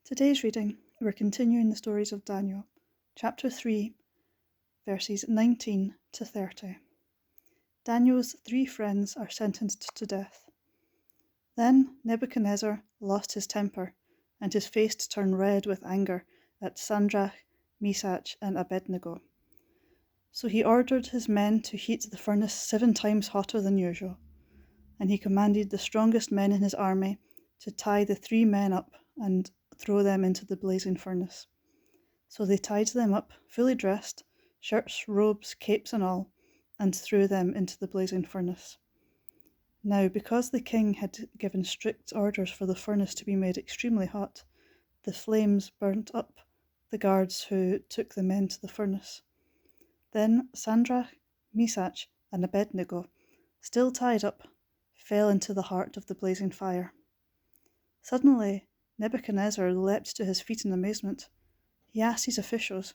Today's reading, we're continuing the stories of Daniel, chapter 3, verses 19 to 30. Daniel's 3 friends are sentenced to death. Then Nebuchadnezzar lost his temper, and his face turned red with anger at Shadrach, Meshach, and Abednego. So he ordered his men to heat the furnace 7 times hotter than usual, and he commanded the strongest men in his army to tie the 3 men up and throw them into the blazing furnace. So they tied them up, fully dressed, shirts, robes, capes and all, and threw them into the blazing furnace. Now, because the king had given strict orders for the furnace to be made extremely hot, the flames burnt up the guards who took the men to the furnace. Then Shadrach, Meshach, and Abednego, still tied up, fell into the heart of the blazing fire. Suddenly, Nebuchadnezzar leapt to his feet in amazement. He asked his officials,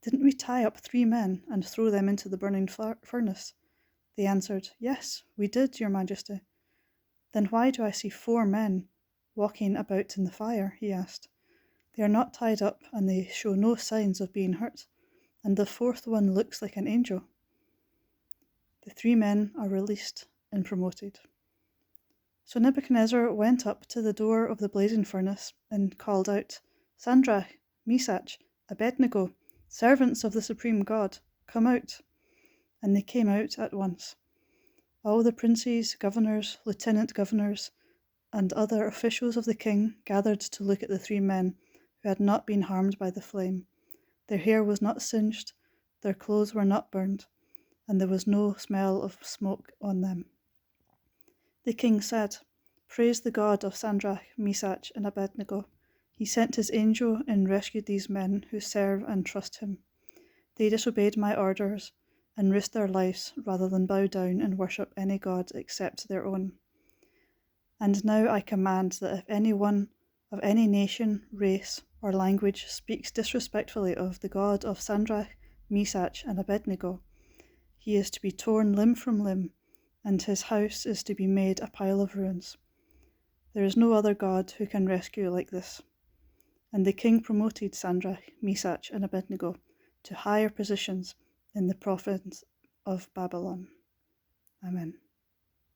"Didn't we tie up 3 men and throw them into the burning furnace?" They answered, "Yes, we did, your majesty." "Then why do I see 4 men walking about in the fire?" he asked. "They are not tied up and they show no signs of being hurt, and the 4th one looks like an angel." The 3 men are released and promoted. So Nebuchadnezzar went up to the door of the blazing furnace and called out, "Shadrach, Meshach, Abednego, servants of the supreme God, come out." And they came out at once. All the princes, governors, lieutenant governors, and other officials of the king gathered to look at the 3 men who had not been harmed by the flame. Their hair was not singed, their clothes were not burned, and there was no smell of smoke on them. The king said, "Praise the God of Shadrach, Meshach, and Abednego. He sent his angel and rescued these men who serve and trust him. They disobeyed my orders and risked their lives rather than bow down and worship any god except their own. And now I command that if anyone of any nation, race, or language speaks disrespectfully of the God of Shadrach, Meshach, and Abednego, he is to be torn limb from limb, and his house is to be made a pile of ruins. There is no other God who can rescue like this." And the king promoted Shadrach, Meshach, and Abednego to higher positions in the province of Babylon. Amen.